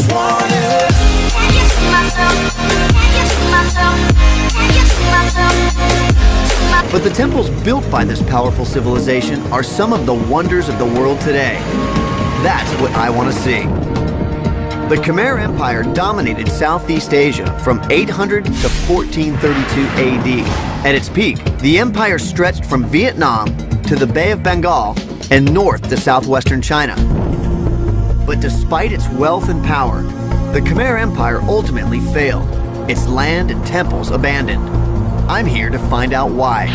just want it. Can you see myself? Can you see myself? Can you see myself? But the temples built by this powerful civilization are some of the wonders of the world today. That's what I want to see. The Khmer Empire dominated Southeast Asia from 800 to 1432 AD. At its peak, the empire stretched from Vietnam to the Bay of Bengal and north to southwestern China. But despite its wealth and power, the Khmer Empire ultimately failed, its land and temples abandoned. I'm here to find out why.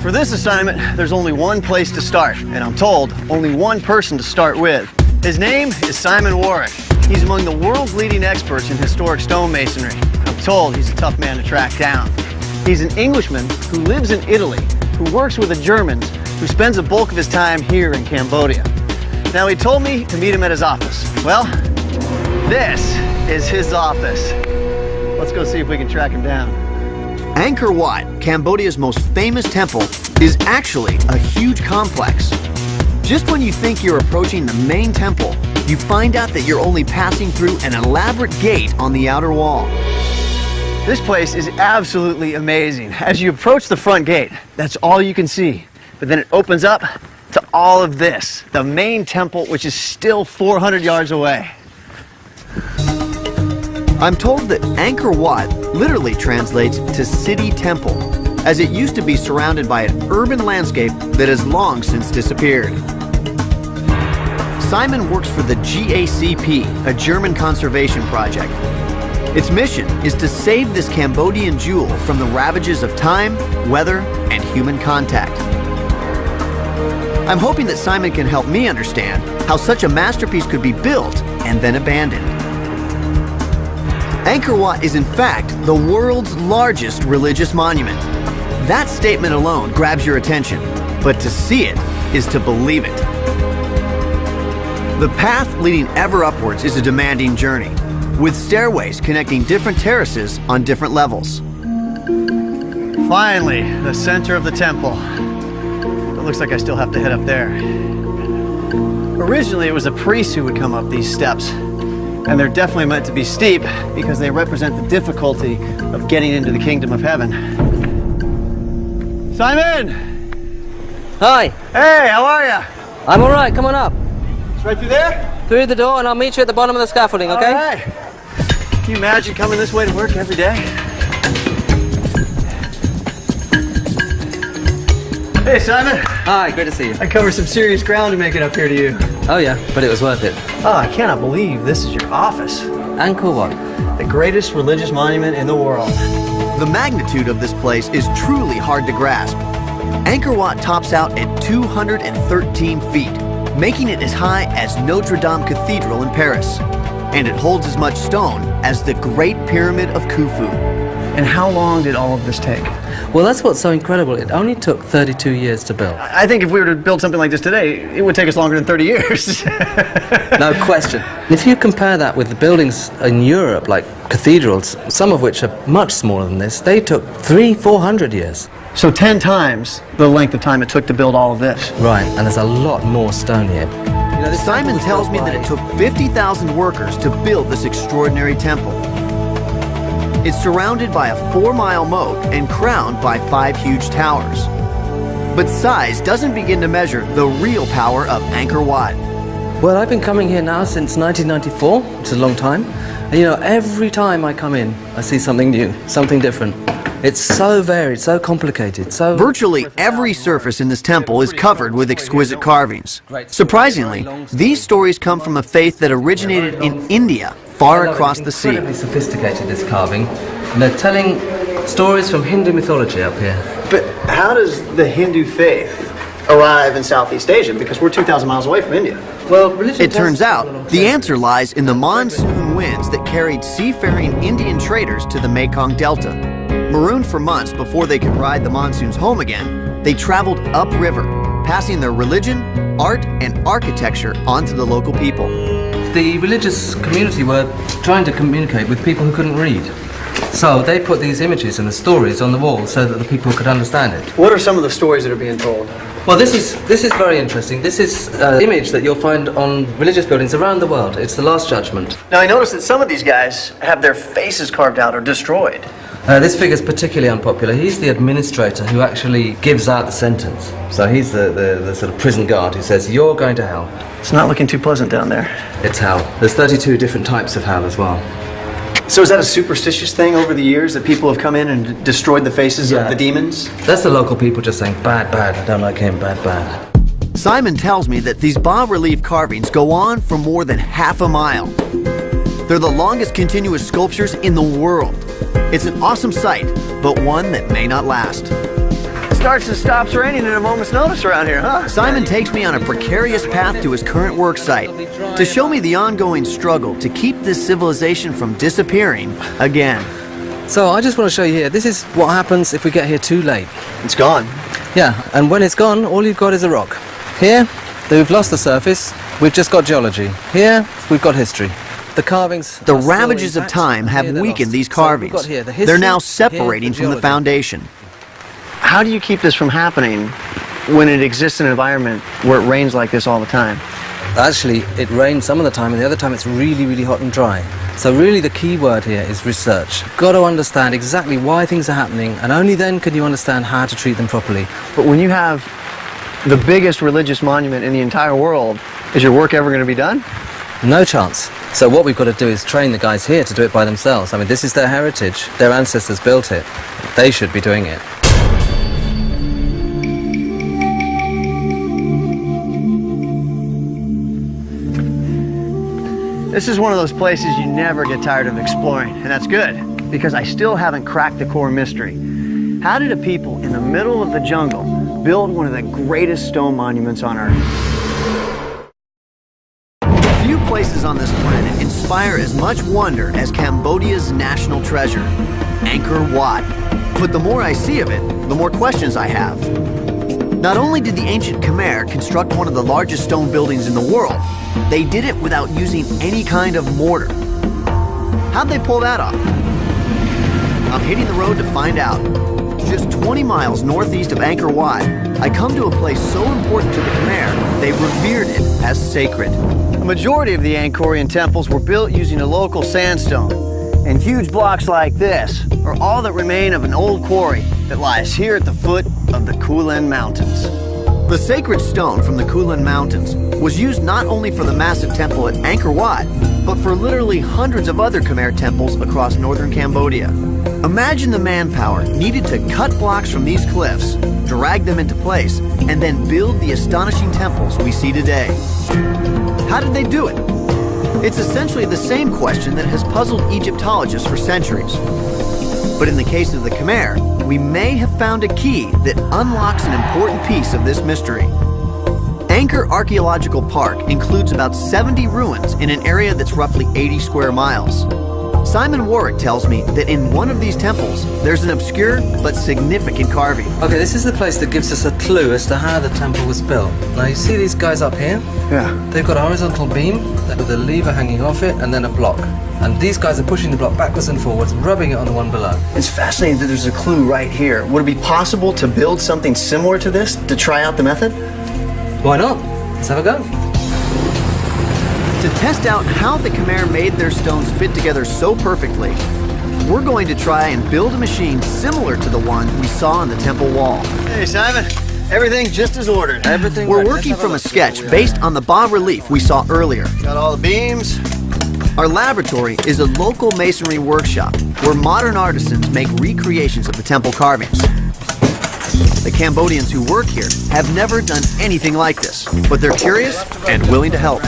For this assignment, there's only one place to start, and I'm told only one person to start with. His name is Simon Warwick. He's among the world's leading experts in historic stonemasonry. I'm told he's a tough man to track down. He's an Englishman who lives in Italy, who works with the Germans, who spends the bulk of his time here in Cambodia. Now, he told me to meet him at his office. Well, this is his office. Let's go see if we can track him down. Angkor Wat, Cambodia's most famous temple, is actually a huge complex. Just when you think you're approaching the main temple, you find out that you're only passing through an elaborate gate on the outer wall. This place is absolutely amazing. As you approach the front gate, that's all you can see. But then it opens up to all of this, the main temple, which is still 400 yards away. I'm told that Angkor Wat literally translates to city temple, as it used to be surrounded by an urban landscape that has long since disappeared. Simon works for the GACP, a German conservation project. Its mission is to save this Cambodian jewel from the ravages of time, weather, and human contact. I'm hoping that Simon can help me understand how such a masterpiece could be built and then abandoned. Angkor Wat is in fact the world's largest religious monument. That statement alone grabs your attention, but to see it is to believe it. The path leading ever upwards is a demanding journey, with stairways connecting different terraces on different levels. Finally, the center of the temple. It looks like I still have to head up there. Originally, it was a priest who would come up these steps, and they're definitely meant to be steep because they represent the difficulty of getting into the kingdom of heaven. Simon! Hi. Hey, how are you? I'm all right. Come on up. It's right through there? Through the door, and I'll meet you at the bottom of the scaffolding, okay? All right. Can you imagine coming this way to work every day? Hey, Simon. Hi, great to see you. I covered some serious ground to make it up here to you. Oh, yeah, but it was worth it. Oh, I cannot believe this is your office. Angkor Wat. The greatest religious monument in the world. The magnitude of this place is truly hard to grasp. Angkor Wat tops out at 213 feet, making it as high as Notre Dame Cathedral in Paris. And it holds as much stone as the Great Pyramid of Khufu. And how long did all of this take? Well, that's what's so incredible. It only took 32 years to build. I think if we were to build something like this today, it would take us longer than 30 years. No question. If you compare that with the buildings in Europe, like cathedrals, some of which are much smaller than this, they took 300-400 years. So 10 times the length of time it took to build all of this. Right, and there's a lot more stone here. You know, Simon tells me that it took 50,000 workers to build this extraordinary temple. It's surrounded by a 4-mile moat and crowned by 5 huge towers. But size doesn't begin to measure the real power of Angkor Wat. Well, I've been coming here now since 1994, which is a long time. And you know, every time I come in, I see something new, something different. It's so varied, so complicated, so... Virtually every surface in this temple is covered with exquisite carvings. Surprisingly, these stories come from a faith that originated in India, far across the sea. Incredibly sophisticated, this carving. And they're telling stories from Hindu mythology up here. But how does the Hindu faith arrive in Southeast Asia? Because we're 2,000 miles away from India. Well, religion... It turns out the answer lies in the monsoon winds that carried seafaring Indian traders to the Mekong Delta. Marooned for months before they could ride the monsoons home again, they traveled upriver, passing their religion, art, and architecture onto the local people. The religious community were trying to communicate with people who couldn't read. So they put these images and the stories on the wall so that the people could understand it. What are some of the stories that are being told? Well, this is very interesting. This is an image that you'll find on religious buildings around the world. It's the Last Judgment. Now, I noticed that some of these guys have their faces carved out or destroyed. This figure's particularly unpopular. He's the administrator who actually gives out the sentence. So he's the sort of prison guard who says, you're going to hell. It's not looking too pleasant down there. It's hell. There's 32 different types of hell as well. So is that a superstitious thing over the years that people have come in and destroyed the faces of the demons? That's the local people just saying, bad, bad, I don't like him, bad, bad. Simon tells me that these bas-relief carvings go on for more than half a mile. They're the longest continuous sculptures in the world. It's an awesome sight, but one that may not last. It starts and stops raining at a moment's notice around here, huh? Simon takes me on a precarious path to his current work site to show me the ongoing struggle to keep this civilization from disappearing again. So I just want to show you here, this is what happens if we get here too late. It's gone. Yeah, and when it's gone, all you've got is a rock. Here, we've lost the surface, we've just got geology. Here, we've got history. The carvings... The ravages of time have weakened these carvings. They're now separating from the foundation. How do you keep this from happening when it exists in an environment where it rains like this all the time? Actually, it rains some of the time, and the other time it's really, really hot and dry. So really the key word here is research. You've got to understand exactly why things are happening, and only then can you understand how to treat them properly. But when you have the biggest religious monument in the entire world, is your work ever going to be done? No chance. So what we've got to do is train the guys here to do it by themselves. I mean, this is their heritage. Their ancestors built it. They should be doing it. This is one of those places you never get tired of exploring, and that's good, because I still haven't cracked the core mystery. How did a people in the middle of the jungle build one of the greatest stone monuments on Earth? Few places on this planet inspire as much wonder as Cambodia's national treasure, Angkor Wat. But the more I see of it, the more questions I have. Not only did the ancient Khmer construct one of the largest stone buildings in the world, they did it without using any kind of mortar. How'd they pull that off? I'm hitting the road to find out. Just 20 miles northeast of Angkor Wat, I come to a place so important to the Khmer, they revered it as sacred. The majority of the Angkorian temples were built using a local sandstone, and huge blocks like this are all that remain of an old quarry that lies here at the foot of the Kulin Mountains. The sacred stone from the Kulin Mountains was used not only for the massive temple at Angkor Wat, but for literally hundreds of other Khmer temples across northern Cambodia. Imagine the manpower needed to cut blocks from these cliffs, drag them into place, and then build the astonishing temples we see today. How did they do it? It's essentially the same question that has puzzled Egyptologists for centuries. But in the case of the Khmer, we may have found a key that unlocks an important piece of this mystery. Angkor Archaeological Park includes about 70 ruins in an area that's roughly 80 square miles. Simon Warwick tells me that in one of these temples, there's an obscure but significant carving. Okay, this is the place that gives us a clue as to how the temple was built. Now you see these guys up here? Yeah. They've got a horizontal beam with a lever hanging off it and then a block. And these guys are pushing the block backwards and forwards, rubbing it on the one below. It's fascinating that there's a clue right here. Would it be possible to build something similar to this to try out the method? Why not? Let's have a go. To test out how the Khmer made their stones fit together so perfectly, we're going to try and build a machine similar to the one we saw on the temple wall. Hey Simon, everything just as ordered. Everything We're ready. working from a sketch based on the bas-relief we saw earlier. Got all the beams. Our laboratory is a local masonry workshop where modern artisans make recreations of the temple carvings. The Cambodians who work here have never done anything like this, but they're curious and willing to help.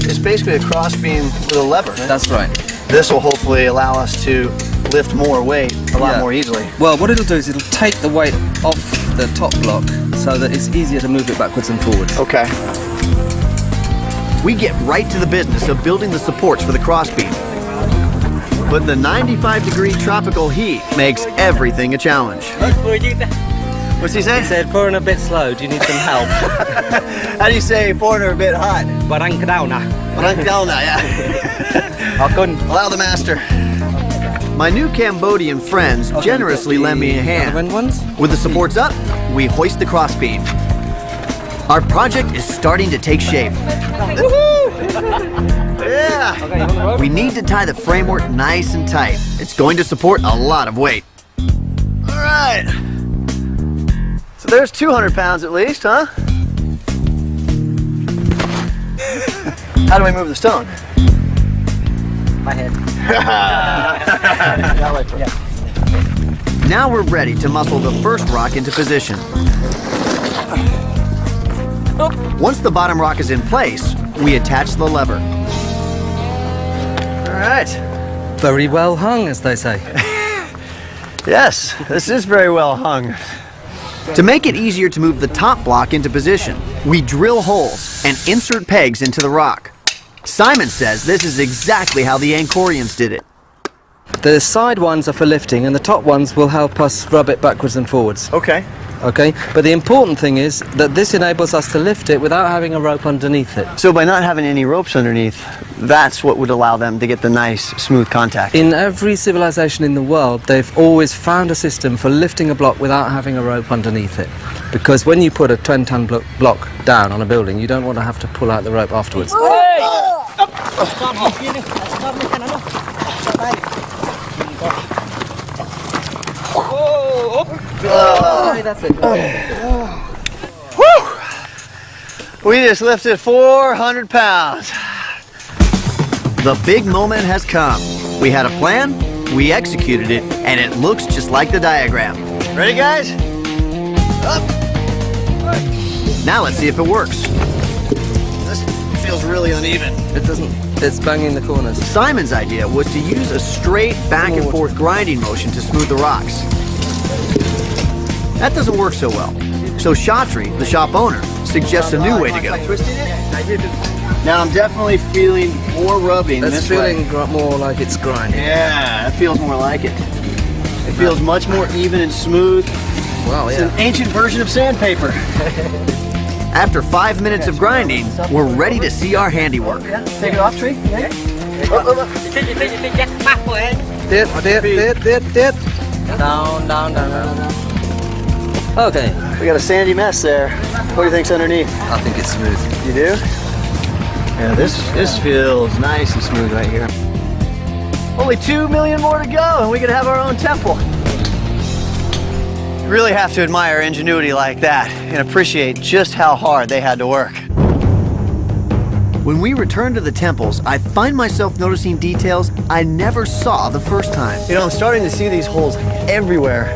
It's basically a cross beam with a lever. That's right. This will hopefully allow us to lift more weight a lot more easily. Well, what it'll do is it'll take the weight off the top block so that it's easier to move it backwards and forwards. Okay. We get right to the business of building the supports for the crossbeam. But the 95-degree tropical heat makes everything a challenge. What's he say? He said, foreigner a bit slow, do you need some help? How do you say foreigner a bit hot? Barang Kadauna. Yeah. Allow the master. My new Cambodian friends generously lend me a hand. With the supports up, we hoist the crossbeam. Our project is starting to take shape. Yeah! We need to tie the framework nice and tight. It's going to support a lot of weight. All right. So there's 200 pounds at least, huh? How do we move the stone? My head. Now we're ready to muscle the first rock into position. Once the bottom rock is in place, we attach the lever. All right. Very well hung, as they say. Yes, this is very well hung. To make it easier to move the top block into position, we drill holes and insert pegs into the rock. Simon says this is exactly how the Angkorians did it. The side ones are for lifting, and the top ones will help us rub it backwards and forwards. Okay. Okay? But the important thing is that this enables us to lift it without having a rope underneath it. So by not having any ropes underneath, that's what would allow them to get the nice, smooth contact. In every civilization in the world, they've always found a system for lifting a block without having a rope underneath it. Because when you put a 10-ton block down on a building, you don't want to have to pull out the rope afterwards. That's it. We just lifted 400 pounds. The big moment has come. We had a plan, we executed it, and it looks just like the diagram. Ready, guys? Up. Now let's see if it works. This feels really uneven. It doesn't. It's banging the corners. Simon's idea was to use a straight back and forth grinding motion to smooth the rocks. That doesn't work so well. So Shatri, the shop owner, suggests a new way to go. Now I'm definitely feeling more rubbing. It's feeling more like it's grinding. Yeah, that feels more like it. It feels much more even and smooth. Wow, It's an ancient version of sandpaper. After 5 minutes of grinding, we're ready to see our handiwork. Take it off, Tree. Down. Okay. We got a sandy mess there. What do you think's underneath? I think it's smooth. You do? Yeah, this feels nice and smooth right here. Only 2 million more to go and we could have our own temple. You really have to admire ingenuity like that and appreciate just how hard they had to work. When we return to the temples, I find myself noticing details I never saw the first time. You know, I'm starting to see these holes everywhere,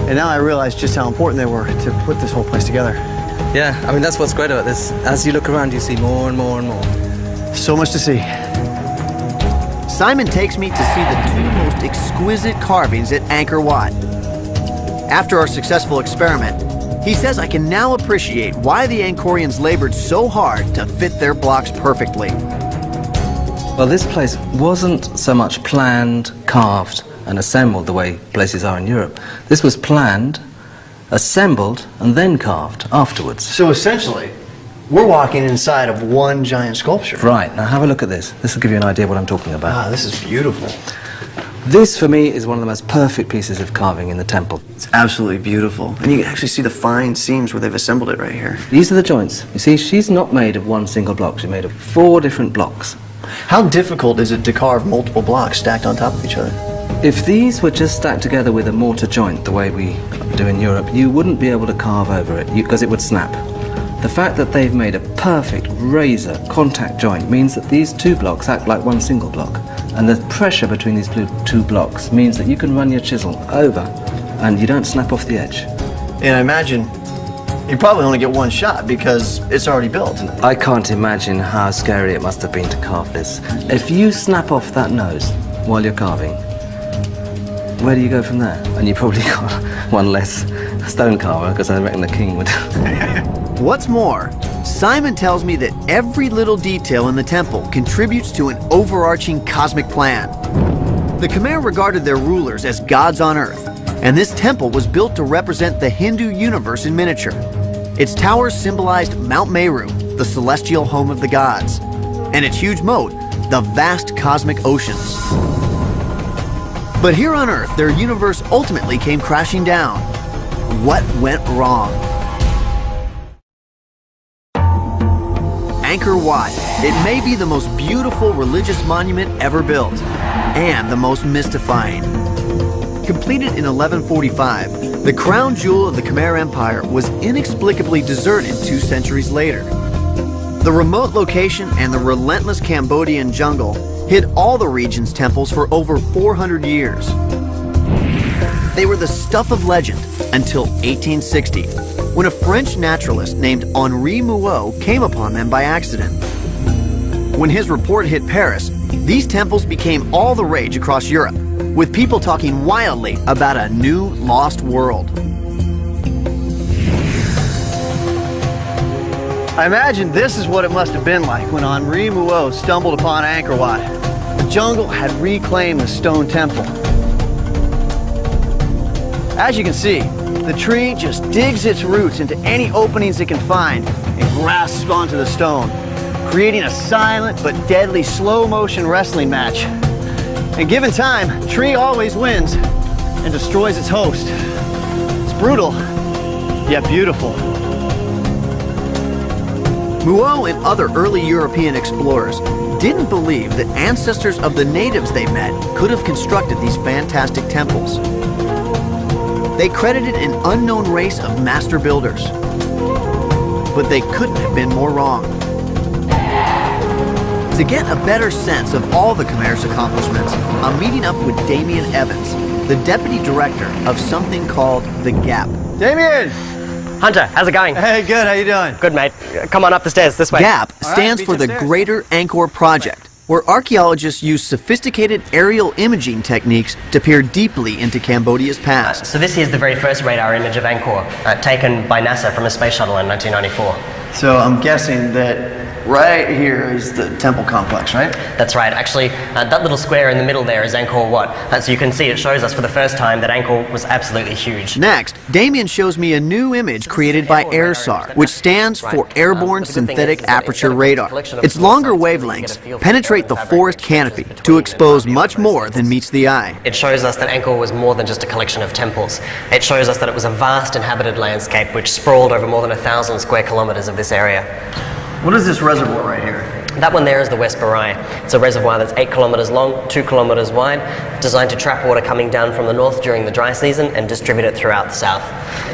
and now I realize just how important they were to put this whole place together. Yeah, I mean, that's what's great about this. As you look around, you see more and more and more. So much to see. Simon takes me to see the 2 most exquisite carvings at Angkor Wat. After our successful experiment, he says I can now appreciate why the Angkorians labored so hard to fit their blocks perfectly. Well, this place wasn't so much planned, carved, and assembled the way places are in Europe. This was planned, assembled, and then carved afterwards. So essentially, we're walking inside of one giant sculpture. Right, now have a look at this. This will give you an idea of what I'm talking about. Ah, this is beautiful. This, for me, is one of the most perfect pieces of carving in the temple. It's absolutely beautiful. And you can actually see the fine seams where they've assembled it right here. These are the joints. You see, she's not made of one single block. She's made of 4 different blocks. How difficult is it to carve multiple blocks stacked on top of each other? If these were just stacked together with a mortar joint, the way we do in Europe, you wouldn't be able to carve over it because it would snap. The fact that they've made a perfect razor contact joint means that these 2 blocks act like one single block. And the pressure between these 2 blocks means that you can run your chisel over and you don't snap off the edge. And I imagine you probably only get one shot because it's already built. I can't imagine how scary it must have been to carve this. If you snap off that nose while you're carving, where do you go from there? And you probably got one less stone carver, because I reckon the king would. What's more, Simon tells me that every little detail in the temple contributes to an overarching cosmic plan. The Khmer regarded their rulers as gods on earth, and this temple was built to represent the Hindu universe in miniature. Its towers symbolized Mount Meru, the celestial home of the gods, and its huge moat, the vast cosmic oceans. But here on Earth, their universe ultimately came crashing down. What went wrong? Angkor Wat. It may be the most beautiful religious monument ever built, and the most mystifying. Completed in 1145, the crown jewel of the Khmer Empire was inexplicably deserted 2 centuries later. The remote location and the relentless Cambodian jungle hid all the region's temples for over 400 years. They were the stuff of legend until 1860, when a French naturalist named Henri Mouot came upon them by accident. When his report hit Paris, these temples became all the rage across Europe, with people talking wildly about a new lost world. I imagine this is what it must have been like when Henri Mouot stumbled upon Angkor Wat. The jungle had reclaimed the stone temple. As you can see, the tree just digs its roots into any openings it can find and grasps onto the stone, creating a silent but deadly slow-motion wrestling match. And given time, tree always wins and destroys its host. It's brutal, yet beautiful. Mouot and other early European explorers didn't believe that ancestors of the natives they met could have constructed these fantastic temples. They credited an unknown race of master builders, but they couldn't have been more wrong. To get a better sense of all the Khmer's accomplishments, I'm meeting up with Damien Evans, the deputy director of something called the GAP. Damien! Hunter, how's it going? Hey, good, how you doing? Good, mate. Come on up the stairs, this way. GAP stands for the Greater Angkor Project, where archaeologists use sophisticated aerial imaging techniques to peer deeply into Cambodia's past. So this here's the very first radar image of Angkor, taken by NASA from a space shuttle in 1994. So I'm guessing that right here is the temple complex, right? That's right. Actually, that little square in the middle there is Angkor Wat. So you can see it shows us for the first time that Angkor was absolutely huge. Next, Damien shows me a new image created by AIRSAR, which stands for Airborne Synthetic Aperture Radar. Its longer wavelengths penetrate the forest canopy to expose much more than meets the eye. It shows us that Angkor was more than just a collection of temples. It shows us that it was a vast inhabited landscape which sprawled over more than 1,000 square kilometers of this area. What is this reservoir right here? That one there is the West Barai. It's a reservoir that's 8 kilometers long, 2 kilometers wide, designed to trap water coming down from the north during the dry season and distribute it throughout the south.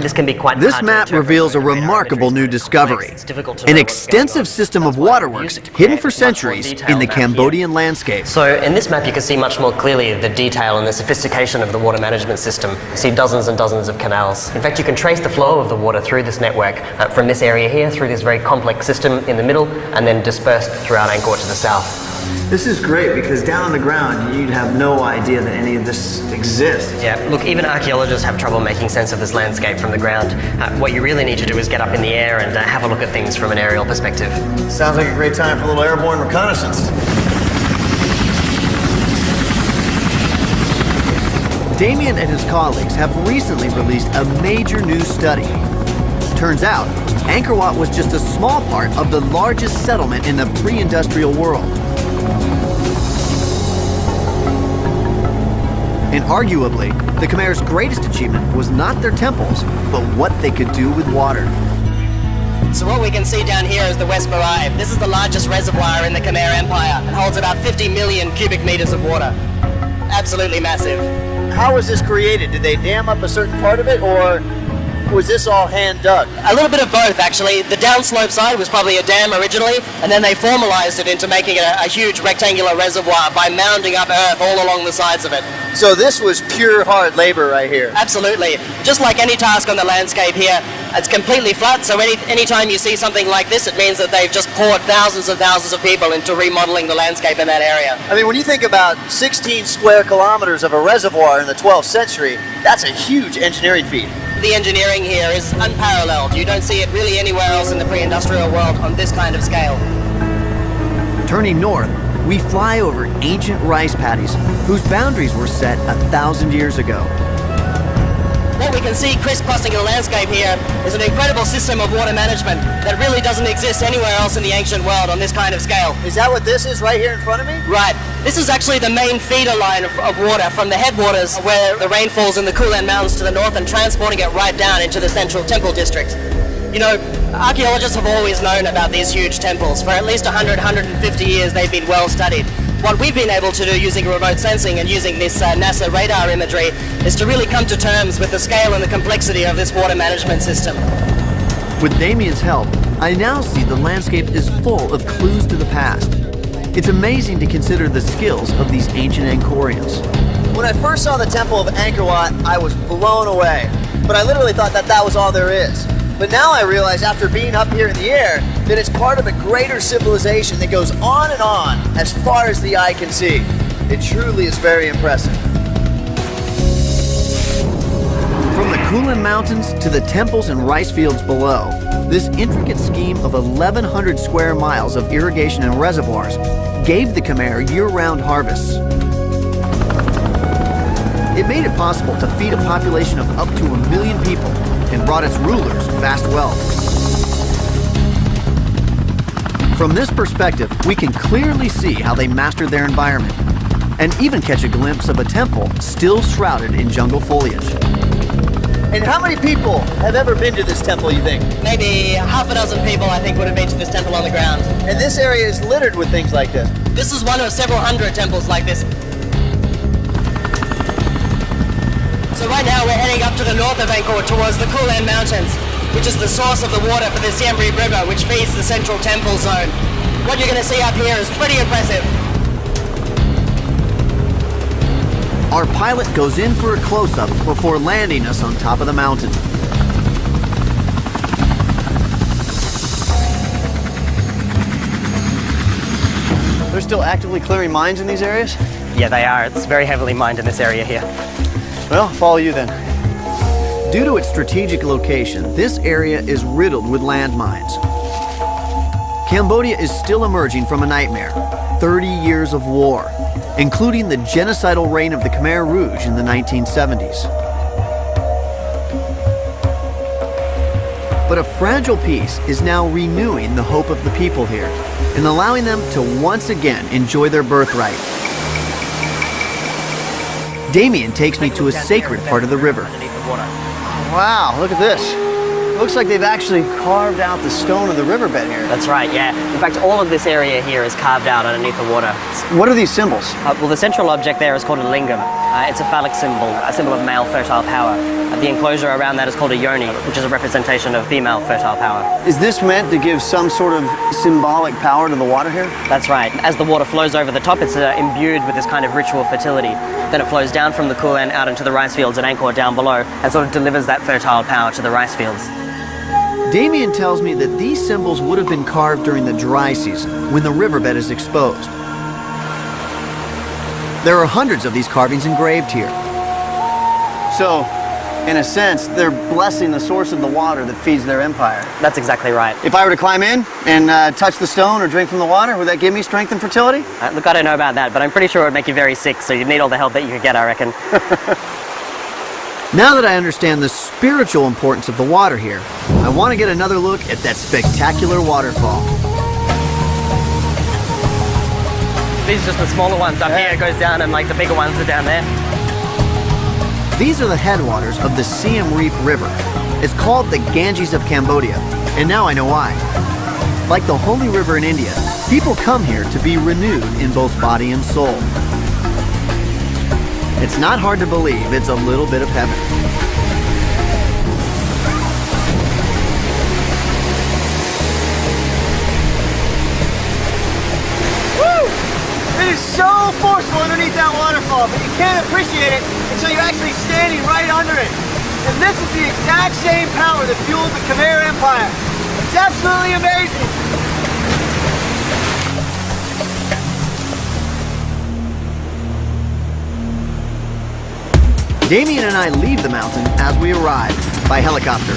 This can be quite This hard to map interpret. reveals a Radar remarkable imagery new is very discovery, complex. It's difficult to an know what's going extensive on. system of That's why we waterworks used to hidden create for a much more centuries detailed in the map here. Cambodian landscape. So in this map you can see much more clearly the detail and the sophistication of the water management system. You see dozens and dozens of canals. In fact, you can trace the flow of the water through this network from this area here through this very complex system in the middle and then dispersed throughout Angkor to the south. This is great because down on the ground you'd have no idea that any of this exists. Yeah, look, even archaeologists have trouble making sense of this landscape from the ground. What you really need to do is get up in the air and have a look at things from an aerial perspective. Sounds like a great time for a little airborne reconnaissance. Damien and his colleagues have recently released a major new study. Turns out, Angkor Wat was just a small part of the largest settlement in the pre-industrial world. And arguably, the Khmer's greatest achievement was not their temples, but what they could do with water. So what we can see down here is the West Barai. This is the largest reservoir in the Khmer Empire and holds about 50 million cubic meters of water. Absolutely massive. How was this created? Did they dam up a certain part of it, or was this all hand dug? A little bit of both, actually. The downslope side was probably a dam originally, and then they formalized it into making it a huge rectangular reservoir by mounding up earth all along the sides of it. So this was pure hard labor right here. Absolutely. Just like any task on the landscape here, it's completely flat, so anytime you see something like this, it means that they've just poured thousands and thousands of people into remodeling the landscape in that area. I mean, when you think about 16 square kilometers of a reservoir in the 12th century, that's a huge engineering feat. The engineering here is unparalleled. You don't see it really anywhere else in the pre-industrial world on this kind of scale. Turning north, we fly over ancient rice paddies whose boundaries were set 1,000 years ago. What we can see crisscrossing the landscape here is an incredible system of water management that really doesn't exist anywhere else in the ancient world on this kind of scale. Is that what this is right here in front of me? Right. This is actually the main feeder line of water from the headwaters where the rain falls in the Kulen Mountains to the north and transporting it right down into the central temple district. You know, archaeologists have always known about these huge temples. For at least 100, 150 years, they've been well studied. What we've been able to do using remote sensing and using this NASA radar imagery is to really come to terms with the scale and the complexity of this water management system. With Damien's help, I now see the landscape is full of clues to the past. It's amazing to consider the skills of these ancient Angkorians. When I first saw the Temple of Angkor Wat, I was blown away. But I literally thought that that was all there is. But now I realize, after being up here in the air, that it's part of a greater civilization that goes on and on as far as the eye can see. It truly is very impressive. From the Kulin Mountains to the temples and rice fields below, this intricate scheme of 1,100 square miles of irrigation and reservoirs gave the Khmer year-round harvests. It made it possible to feed a population of up to 1 million people and brought its rulers vast wealth. From this perspective, we can clearly see how they mastered their environment and even catch a glimpse of a temple still shrouded in jungle foliage. And how many people have ever been to this temple, you think? Maybe half a dozen people, I think, would have been to this temple on the ground. And this area is littered with things like this. This is one of several hundred temples like this. So right now we're heading up to the north of Angkor towards the Kulen Mountains, which is the source of the water for the Siem Reap River, which feeds the central temple zone. What you're going to see up here is pretty impressive. Our pilot goes in for a close-up before landing us on top of the mountain. They're still actively clearing mines in these areas? Yeah, they are. It's very heavily mined in this area here. Well, follow you then. Due to its strategic location, this area is riddled with landmines. Cambodia is still emerging from a nightmare, 30 years of war, including the genocidal reign of the Khmer Rouge in the 1970s. But a fragile peace is now renewing the hope of the people here and allowing them to once again enjoy their birthright. Damien takes me to a sacred part of the river. Wow, look at this. Looks like they've actually carved out the stone of the riverbed here. That's right, yeah. In fact, all of this area here is carved out underneath the water. What are these symbols? Well, the central object there is called a lingam. It's a phallic symbol, a symbol of male fertile power. The enclosure around that is called a yoni, which is a representation of female fertile power. Is this meant to give some sort of symbolic power to the water here? That's right. As the water flows over the top, it's imbued with this kind of ritual fertility. Then it flows down from the Kulen out into the rice fields at Angkor down below and sort of delivers that fertile power to the rice fields. Damien tells me that these symbols would have been carved during the dry season, when the riverbed is exposed. There are hundreds of these carvings engraved here. So, in a sense, they're blessing the source of the water that feeds their empire. That's exactly right. If I were to climb in and touch the stone or drink from the water, would that give me strength and fertility? Look, I don't know about that, but I'm pretty sure it would make you very sick, so you'd need all the help that you could get, I reckon. Now that I understand the spiritual importance of the water here, I want to get another look at that spectacular waterfall. These are just the smaller ones up here. It goes down, and like the bigger ones are down there. These are the headwaters of the Siem Reap River. It's called the Ganges of Cambodia, and now I know why. Like the holy river in India, people come here to be renewed in both body and soul. It's not hard to believe it's a little bit of heaven. Woo! It is so forceful underneath that waterfall, but you can't appreciate it until you're actually standing right under it. And this is the exact same power that fueled the Khmer Empire. It's absolutely amazing. Damien and I leave the mountain as we arrive by helicopter.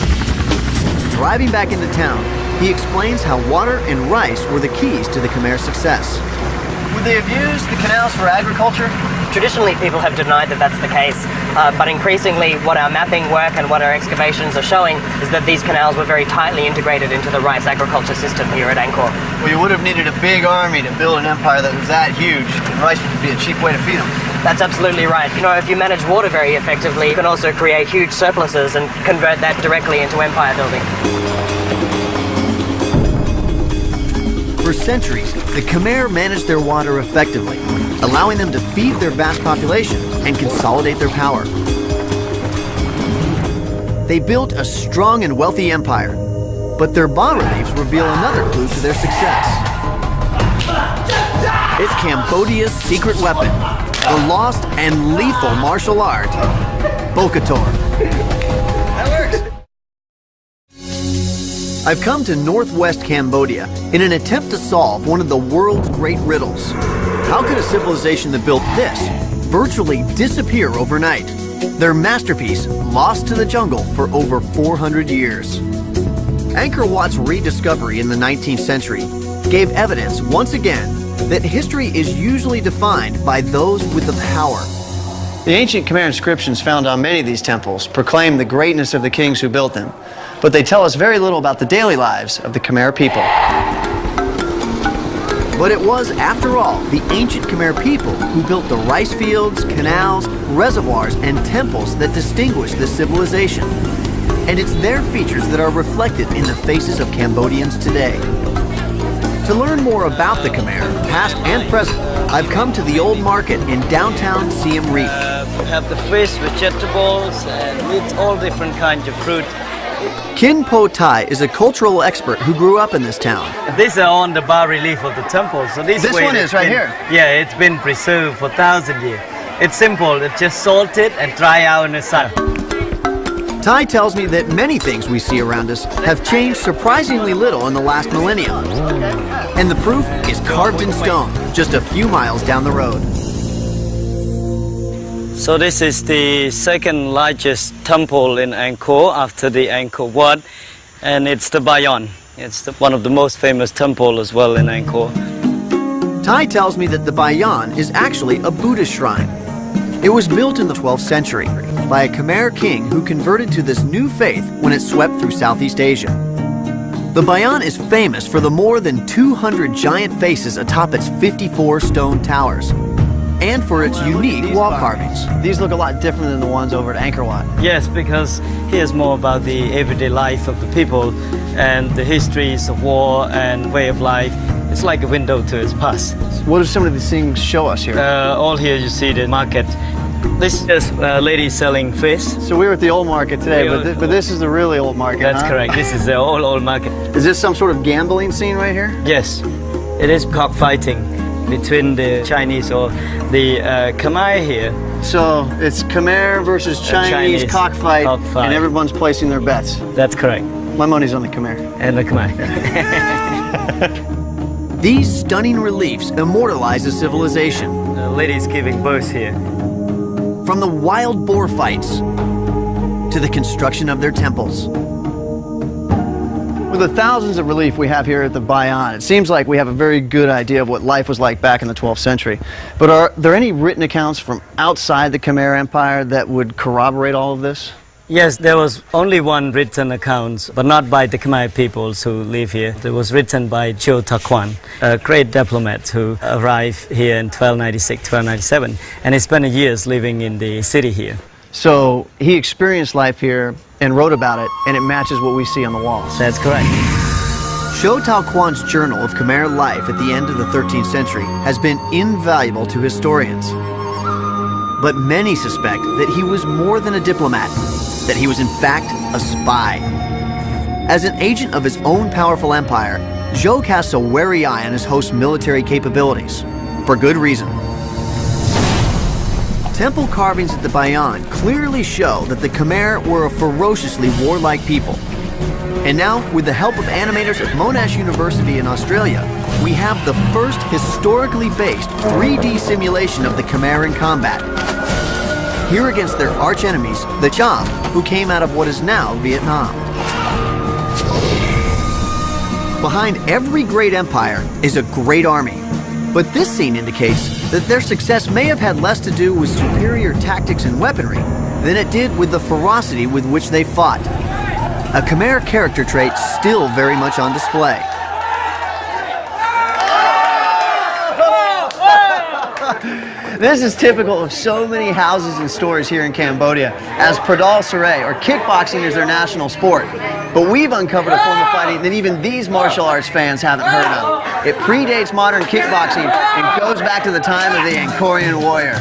Driving back into town, he explains how water and rice were the keys to the Khmer success. Would they have used the canals for agriculture? Traditionally, people have denied that that's the case, but increasingly what our mapping work and what our excavations are showing is that these canals were very tightly integrated into the rice agriculture system here at Angkor. Well, you would have needed a big army to build an empire that was that huge, and rice would be a cheap way to feed them. That's absolutely right. You know, if you manage water very effectively, you can also create huge surpluses and convert that directly into empire building. For centuries, the Khmer managed their water effectively, allowing them to feed their vast population and consolidate their power. They built a strong and wealthy empire, but their bas-reliefs reveal another clue to their success. It's Cambodia's secret weapon, the lost and lethal martial art, Bokator. That works! I've come to northwest Cambodia in an attempt to solve one of the world's great riddles. How could a civilization that built this virtually disappear overnight? Their masterpiece lost to the jungle for over 400 years. Angkor Wat's rediscovery in the 19th century gave evidence once again that history is usually defined by those with the power. The ancient Khmer inscriptions found on many of these temples proclaim the greatness of the kings who built them, but they tell us very little about the daily lives of the Khmer people. But it was, after all, the ancient Khmer people who built the rice fields, canals, reservoirs, and temples that distinguish this civilization. And it's their features that are reflected in the faces of Cambodians today. To learn more about the Khmer, past and present, I've come to the old market in downtown Siem Reap. We have the fish, vegetables, and meat, all different kinds of fruit. Kin Po Tai is a cultural expert who grew up in this town. These are on the bas-relief of the temple. So this one is right here? Yeah, it's been preserved for 1,000 years. It's simple, it's just salted and dry out in the sun. Tai tells me that many things we see around us have changed surprisingly little in the last millennium. And the proof is carved in stone, just a few miles down the road. So this is the second largest temple in Angkor after the Angkor Wat, and it's the Bayon. It's one of the most famous temples as well in Angkor. Tai tells me that the Bayon is actually a Buddhist shrine. It was built in the 12th century by a Khmer king who converted to this new faith when it swept through Southeast Asia. The Bayon is famous for the more than 200 giant faces atop its 54 stone towers, and for its unique wall carvings. These look a lot different than the ones over at Angkor Wat. Yes, because here's more about the everyday life of the people and the histories of war and way of life. It's like a window to its past. What do some of these things show us here? All here you see the market. This is a lady selling fish. So we were at the old market today, but this is the really old market, That's huh? correct. This is the old market. Is this some sort of gambling scene right here? Yes, it is cockfighting between the Chinese or the Khmer here. So it's Khmer versus Chinese cockfight, and everyone's placing their bets. That's correct. My money's on the Khmer. And the Khmer. These stunning reliefs immortalize a civilization. The lady's giving birth here. From the wild boar fights to the construction of their temples. With the thousands of relief we have here at the Bayon, it seems like we have a very good idea of what life was like back in the 12th century. But are there any written accounts from outside the Khmer Empire that would corroborate all of this? Yes, there was only one written account, but not by the Khmer peoples who live here. It was written by Cho Takwan, a great diplomat who arrived here in 1296, 1297, and he spent years living in the city here. So he experienced life here and wrote about it, and it matches what we see on the walls. That's correct. Cho Tao Kwan's journal of Khmer life at the end of the 13th century has been invaluable to historians. But many suspect that he was more than a diplomat, that he was in fact a spy. As an agent of his own powerful empire, Zhou casts a wary eye on his host's military capabilities, for good reason. Temple carvings at the Bayon clearly show that the Khmer were a ferociously warlike people. And now, with the help of animators at Monash University in Australia, we have the first historically based 3D simulation of the Khmer in combat. Here against their arch-enemies, the Cham, who came out of what is now Vietnam. Behind every great empire is a great army. But this scene indicates that their success may have had less to do with superior tactics and weaponry than it did with the ferocity with which they fought. A Khmer character trait still very much on display. This is typical of so many houses and stores here in Cambodia, as Pradal Saray, or kickboxing, is their national sport. But we've uncovered a form of fighting that even these martial arts fans haven't heard of. It predates modern kickboxing and goes back to the time of the Angkorian warrior.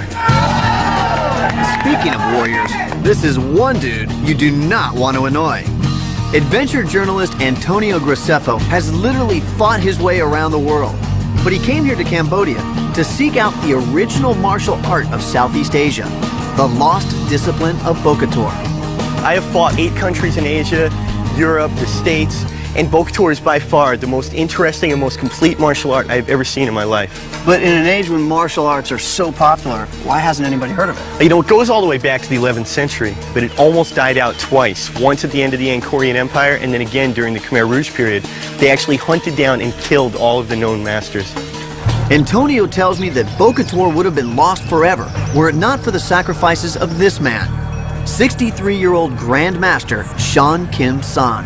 Speaking of warriors, this is one dude you do not want to annoy. Adventure journalist Antonio Graceffo has literally fought his way around the world, but he came here to Cambodia to seek out the original martial art of Southeast Asia, the lost discipline of Bokator. I have fought 8 countries in Asia, Europe, the States, and Bokator is by far the most interesting and most complete martial art I've ever seen in my life. But in an age when martial arts are so popular, why hasn't anybody heard of it? You know, it goes all the way back to the 11th century, but it almost died out twice. Once at the end of the Angkorian Empire, and then again during the Khmer Rouge period. They actually hunted down and killed all of the known masters. Antonio tells me that Bokator would have been lost forever were it not for the sacrifices of this man, 63-year-old Grand Master Shan Kim San.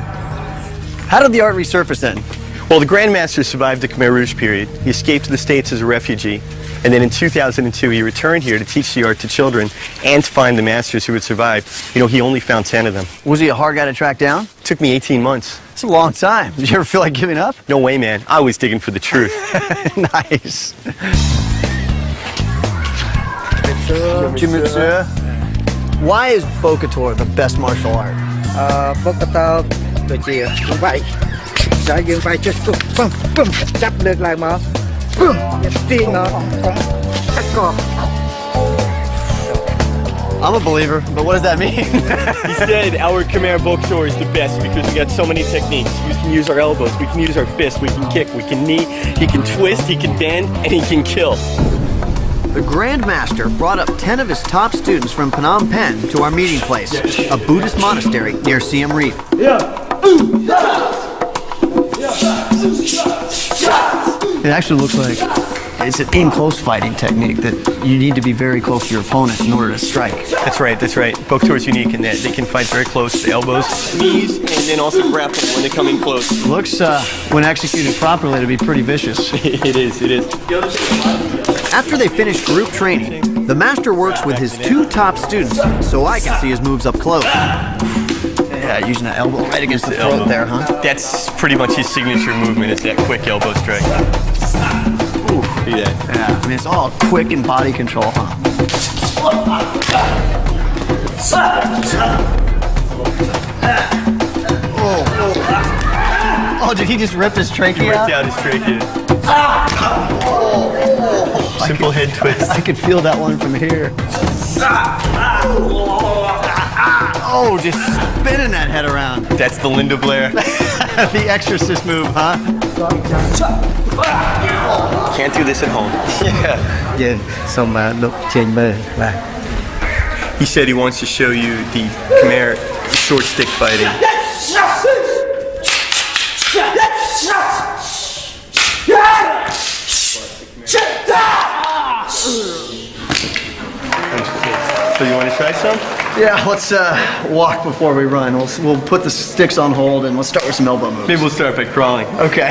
How did the art resurface then? Well, the Grand Master survived the Khmer Rouge period. He escaped to the States as a refugee, and then in 2002 he returned here to teach the art to children and to find the masters who had survived. You know, he only found 10 of them. Was he a hard guy to track down? It took me 18 months. It's a long time. Did you ever feel like giving up? No way, man. I was digging for the truth. Nice. Why is Bokator the best martial art? Bokator ដូចជាវាយហើយយើងវាយចុះពឹមពឹមចាប់លើកឡើងមកពឹមទាញមកកាត់ក I'm a believer, but what does that mean? He said our Khmer Bokator is the best because we got so many techniques. We can use our elbows, we can use our fists, we can kick, we can knee, he can twist, he can bend, and he can kill. The Grand Master brought up 10 of his top students from Phnom Penh to our meeting place, a Buddhist monastery near Siem Reap. It actually looks like it's an in-close fighting technique that you need to be very close to your opponent in order to strike. That's right, that's right. Bokator is unique in that they can fight very close to the elbows, knees, and then also grapple when they come in close. Looks, when executed properly, to be pretty vicious. It is, it is. After they finish group training, the master works with his 2 top students so I can see his moves up close. Yeah, using that elbow right against the throat there, huh? That's pretty much his signature movement, is that quick elbow strike. Ooh. See that? Yeah, I mean, it's all quick and body control, huh? Oh, did he just rip his trachea He out? ripped out his trachea. Simple head twist. I could feel that one from here. Oh, just spinning that head around. That's the Linda Blair. The exorcist move, huh? Can't do this at home. Yeah. យើងសូមលោកចេញមើលបាទ He said he wants to show you the Khmer short stick fighting. So you want to try some? Yeah, let's walk before we run. We'll put the sticks on hold and let's start with some elbow moves. Maybe we'll start by crawling. Okay.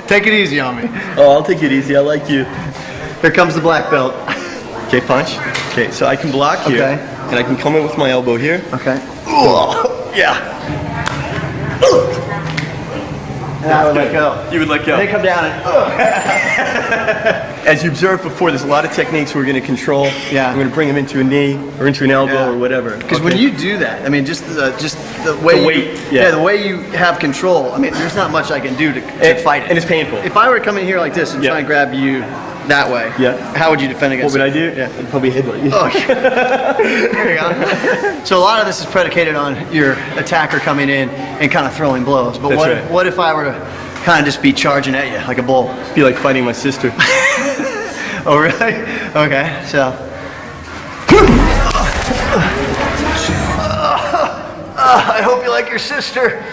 Take it easy on me. Oh, I'll take it easy. I like you. Here comes the black belt. Okay, punch. Okay, so I can block here. Okay. And I can come in with my elbow here. Okay. Yeah. And I would let go. You would let go. They come down and As you observed before, there's a lot of techniques we're going to control. Yeah. I'm going to bring them into a knee or into an elbow or whatever. Because when you do that, I mean, just the way The weight, the way you have control. I mean, there's not much I can do to fight it. And it's painful. If I were to come in here like this and try and grab you that way, how would you defend against What would it? I do? Yeah, I'd probably headbutt you. Oh, there you go. So a lot of this is predicated on your attacker coming in and kind of throwing blows. But That's right. what if I were to kind of just be charging at you like a bull? It'd be like fighting my sister. Oh, really? Okay, so. I hope you like your sister.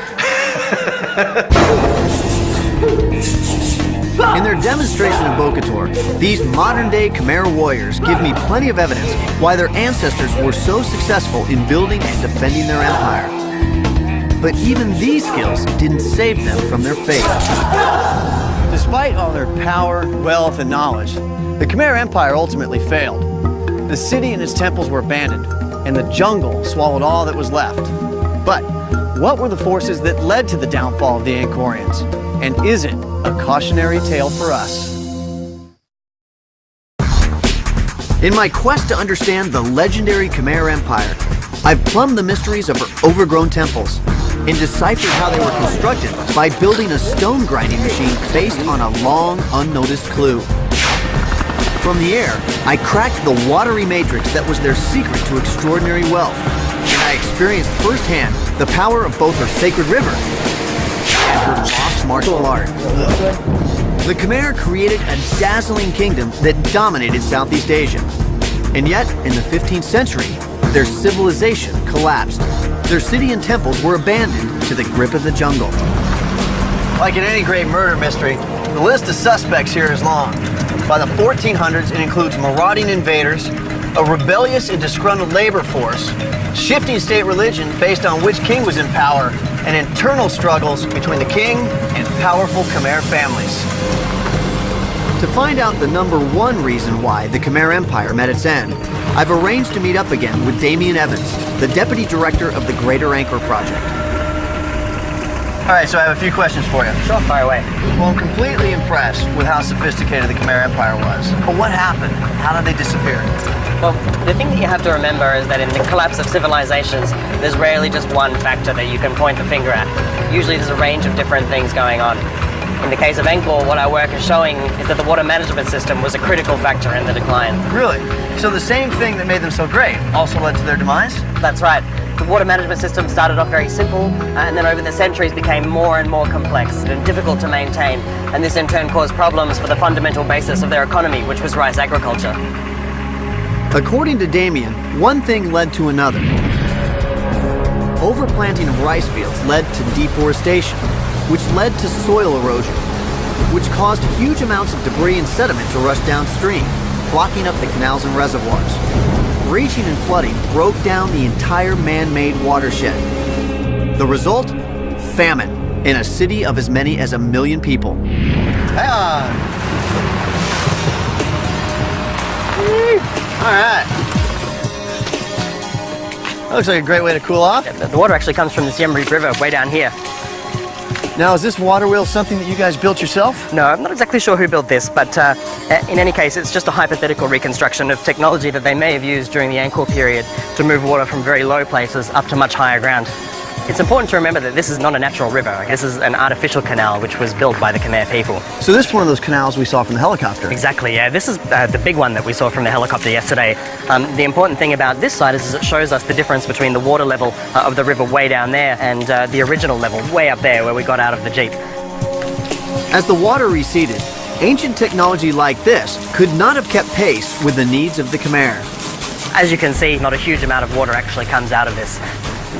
In their demonstration of Bokator, these modern-day Khmer warriors give me plenty of evidence why their ancestors were so successful in building and defending their empire. But even these skills didn't save them from their fate. Despite all their power, wealth, and knowledge, The Khmer Empire ultimately failed. The city and its temples were abandoned, and the jungle swallowed all that was left. But what were the forces that led to the downfall of the Angkorians? And is it a cautionary tale for us? In my quest to understand the legendary Khmer Empire, I've plumbed the mysteries of her overgrown temples and deciphered how they were constructed by building a stone grinding machine based on a long, unnoticed clue. From the air, I cracked the watery matrix that was their secret to extraordinary wealth, and I experienced firsthand the power of both her sacred river and her lost martial art. The Khmer created a dazzling kingdom that dominated Southeast Asia. And yet, in the 15th century, their civilization collapsed. Their city and temples were abandoned to the grip of the jungle. Like in any great murder mystery, the list of suspects here is long. By the 1400s, it includes marauding invaders, a rebellious and disgruntled labor force, shifting state religion based on which king was in power, and internal struggles between the king and powerful Khmer families. To find out the #1 reason why the Khmer Empire met its end, I've arranged to meet up again with Damien Evans, the Deputy Director of the Greater Anchor Project. All right, so I have a few questions for you. Sure, fire away. Well, I'm completely impressed with how sophisticated the Khmer Empire was. But what happened? How did they disappear? Well, the thing that you have to remember is that in the collapse of civilizations, there's rarely just one factor that you can point the finger at. Usually there's a range of different things going on. In the case of Angkor, what our work is showing is that the water management system was a critical factor in the decline. Really? So the same thing that made them so great also led to their demise? That's right. The water management system started off very simple, and then over the centuries became more and more complex and difficult to maintain, and this in turn caused problems for the fundamental basis of their economy, which was rice agriculture. According to Damien, one thing led to another. Overplanting of rice fields led to deforestation, which led to soil erosion, which caused huge amounts of debris and sediment to rush downstream, blocking up the canals and reservoirs. Raging and flooding broke down the entire man-made watershed. The result? Famine in a city of as many as 1 million people. Hang on. All right. That looks like a great way to cool off. The water actually comes from the Siem Reap River way down here. Now, is this water wheel something that you guys built yourself? No, I'm not exactly sure who built this, but in any case, it's just a hypothetical reconstruction of technology that they may have used during the Angkor period to move water from very low places up to much higher ground. It's important to remember that this is not a natural river. This is an artificial canal which was built by the Khmer people. So this is one of those canals we saw from the helicopter? Exactly, yeah. This is the big one that we saw from the helicopter yesterday. The important thing about this site is it shows us the difference between the water level of the river way down there and the original level way up there where we got out of the Jeep. As the water receded, ancient technology like this could not have kept pace with the needs of the Khmer. As you can see, not a huge amount of water actually comes out of this.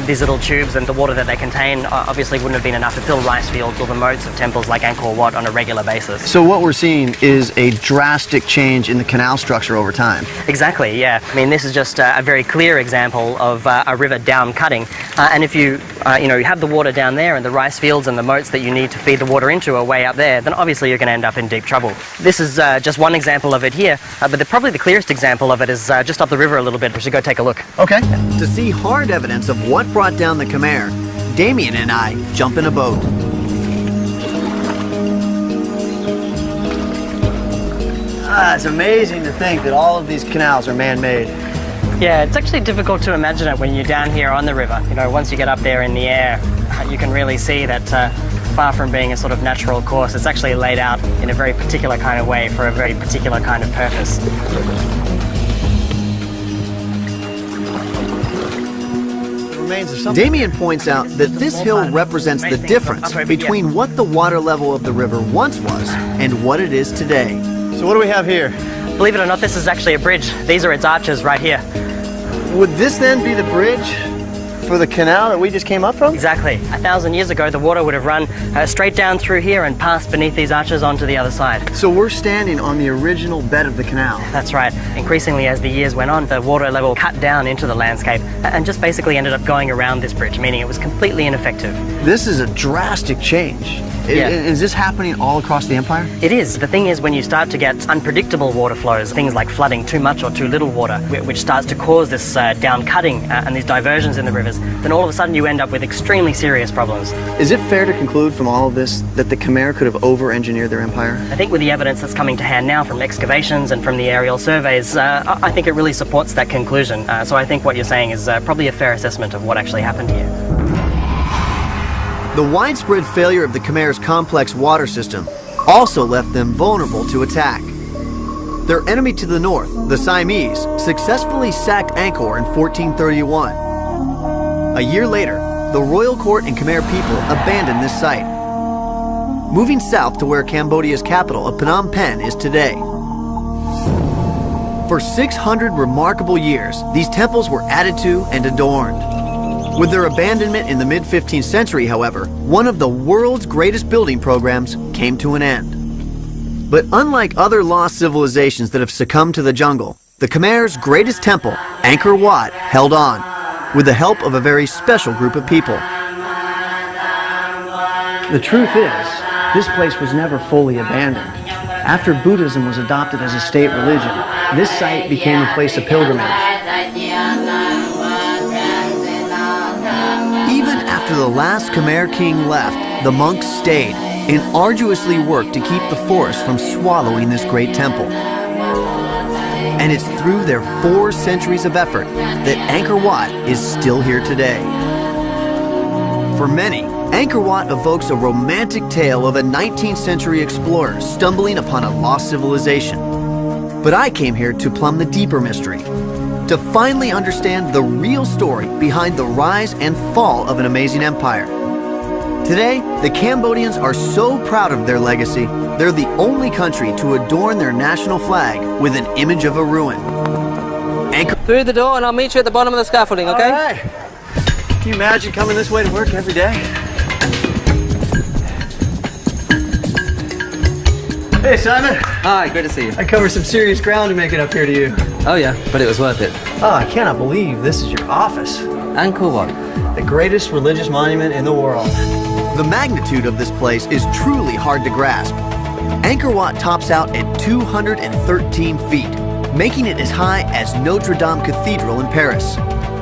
These little tubes and the water that they contain obviously wouldn't have been enough to fill rice fields or the moats of temples like Angkor Wat on a regular basis. So what we're seeing is a drastic change in the canal structure over time. Exactly, yeah. I mean, this is just a very clear example of a river down cutting. And if you have the water down there and the rice fields and the moats that you need to feed the water into are way up there, then obviously you're going to end up in deep trouble. This is just one example of it here, but probably the clearest example of it is just up the river a little bit. We should go take a look. Okay. To see hard evidence of what brought down the Khmer, Damien and I jump in a boat. It's amazing to think that all of these canals are man-made. Yeah, it's actually difficult to imagine it when you're down here on the river. You know, once you get up there in the air, you can really see that far from being a sort of natural course, it's actually laid out in a very particular kind of way for a very particular kind of purpose. Damien points out that this hill represents the difference between what the water level of the river once was and what it is today. So what do we have here? Believe it or not, this is actually a bridge. These are its arches right here. Would this then be the bridge for the canal that we just came up from? Exactly. 1,000 years ago, the water would have run straight down through here and passed beneath these arches onto the other side. So we're standing on the original bed of the canal. That's right. Increasingly, as the years went on, the water level cut down into the landscape and just basically ended up going around this bridge, meaning it was completely ineffective. This is a drastic change. Is this happening all across the empire? It is. The thing is, when you start to get unpredictable water flows, things like flooding, too much or too little water, which starts to cause this down cutting and these diversions in the rivers, then all of a sudden you end up with extremely serious problems. Is it fair to conclude from all of this that the Khmer could have over-engineered their empire? I think with the evidence that's coming to hand now from excavations and from the aerial surveys, I think it really supports that conclusion. So I think what you're saying is probably a fair assessment of what actually happened here. The widespread failure of the Khmer's complex water system also left them vulnerable to attack. Their enemy to the north, the Siamese, successfully sacked Angkor in 1431. A year later, the royal court and Khmer people abandoned this site, moving south to where Cambodia's capital of Phnom Penh is today. For 600 remarkable years, these temples were added to and adorned. With their abandonment in the mid-15th century, however, one of the world's greatest building programs came to an end. But unlike other lost civilizations that have succumbed to the jungle, the Khmer's greatest temple, Angkor Wat, held on, with the help of a very special group of people. The truth is, this place was never fully abandoned. After Buddhism was adopted as a state religion, this site became a place of pilgrimage. Even after the last Khmer king left, the monks stayed and arduously worked to keep the forest from swallowing this great temple. And it's through their 4 centuries of effort that Angkor Wat is still here today. For many, Angkor Wat evokes a romantic tale of a 19th century explorer stumbling upon a lost civilization. But I came here to plumb the deeper mystery, to finally understand the real story behind the rise and fall of an amazing empire. Today, the Cambodians are so proud of their legacy, they're the only country to adorn their national flag with an image of a ruin. Through the door and I'll meet you at the bottom of the scaffolding, okay? All right. Can you imagine coming this way to work every day? Hey, Simon. Hi, great to see you. I covered some serious ground to make it up here to you. Oh yeah, but it was worth it. Oh, I cannot believe this is your office. Angkor Wat. The greatest religious monument in the world. The magnitude of this place is truly hard to grasp. Angkor Wat tops out at 213 feet, making it as high as Notre Dame Cathedral in Paris.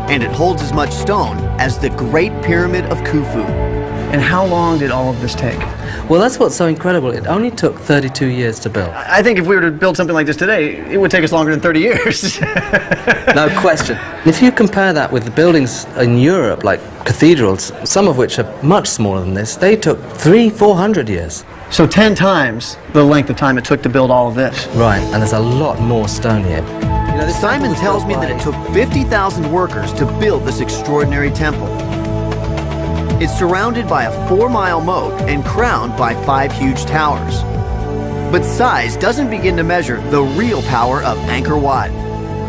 And it holds as much stone as the Great Pyramid of Khufu. And how long did all of this take? Well, that's what's so incredible. It only took 32 years to build. I think if we were to build something like this today, it would take us longer than 30 years. No question. If you compare that with the buildings in Europe, like cathedrals, some of which are much smaller than this, they took 300-400 years. So 10 times the length of time it took to build all of this. Right, and there's a lot more stone here. You know, Simon tells me that it took 50,000 workers to build this extraordinary temple. It's surrounded by a 4-mile moat and crowned by 5 huge towers. But size doesn't begin to measure the real power of Angkor Wat.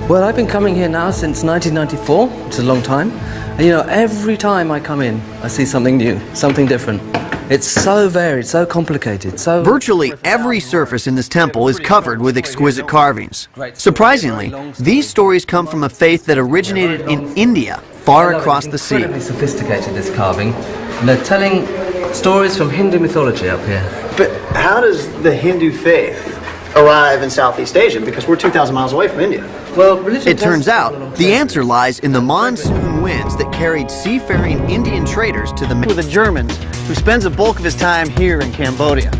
Well, I've been coming here now since 1994, which is a long time. And you know, every time I come in, I see something new, something different. It's so varied, so complicated, so... Virtually every surface in this temple is covered with exquisite carvings. Surprisingly, these stories come from a faith that originated in India, far across the sea. Incredibly sophisticated, this carving. And they're telling stories from Hindu mythology up here. But how does the Hindu faith arrive in Southeast Asia? Because we're 2,000 miles away from India. Well, religion... It turns out, the answer lies in the monsoon winds that carried seafaring Indian traders to the... With a German who spends the bulk of his time here in Cambodia.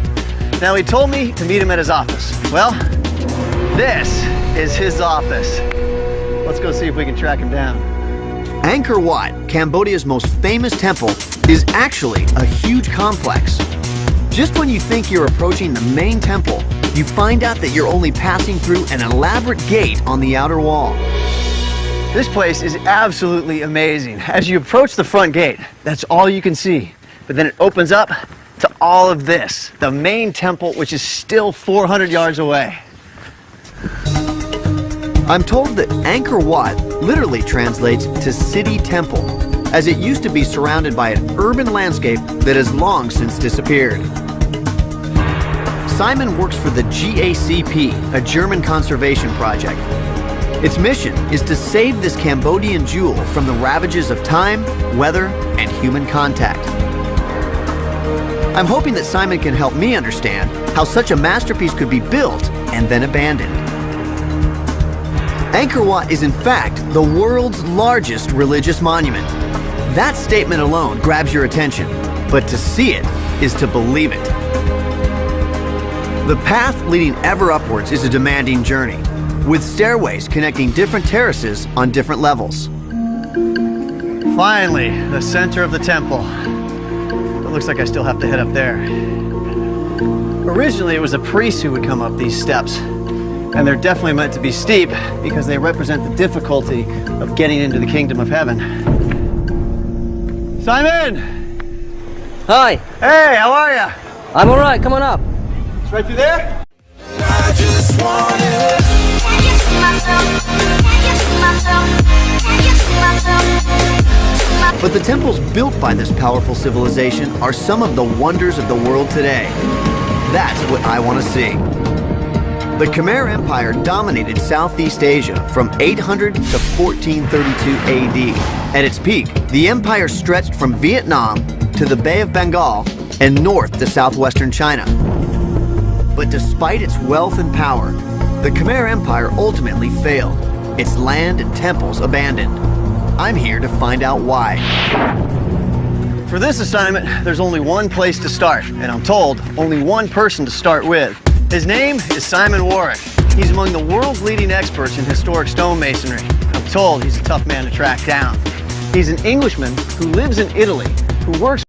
Now, he told me to meet him at his office. Well, this is his office. Let's go see if we can track him down. Angkor Wat, Cambodia's most famous temple, is actually a huge complex. Just when you think you're approaching the main temple, you find out that you're only passing through an elaborate gate on the outer wall. This place is absolutely amazing. As you approach the front gate, that's all you can see. But then it opens up to all of this, the main temple, which is still 400 yards away. I'm told that Angkor Wat literally translates to city temple, as it used to be surrounded by an urban landscape that has long since disappeared. Simon works for the GACP, a German conservation project. Its mission is to save this Cambodian jewel from the ravages of time, weather, and human contact. I'm hoping that Simon can help me understand how such a masterpiece could be built and then abandoned. Angkor Wat is in fact the world's largest religious monument. That statement alone grabs your attention, but to see it is to believe it. The path leading ever upwards is a demanding journey, with stairways connecting different terraces on different levels. Finally, the center of the temple. It looks like I still have to head up there. Originally, it was a priest who would come up these steps, and they're definitely meant to be steep because they represent the difficulty of getting into the kingdom of heaven. Simon! Hi, Hey, how are you? I'm all right. Come on up. It's right through there? Can you see myself? Can you see myself? Can you see myself? But the temples built by this powerful civilization are some of the wonders of the world today. That's what I want to see. The Khmer Empire dominated Southeast Asia from 800 to 1432 AD. At its peak, the empire stretched from Vietnam to the Bay of Bengal and north to southwestern China. But despite its wealth and power, the Khmer Empire ultimately failed, its land and temples abandoned. I'm here to find out why. For this assignment, there's only one place to start, and I'm told only one person to start with. His name is Simon Warwick. He's among the world's leading experts in historic stonemasonry. I'm told he's a tough man to track down. He's an Englishman who lives in Italy, who works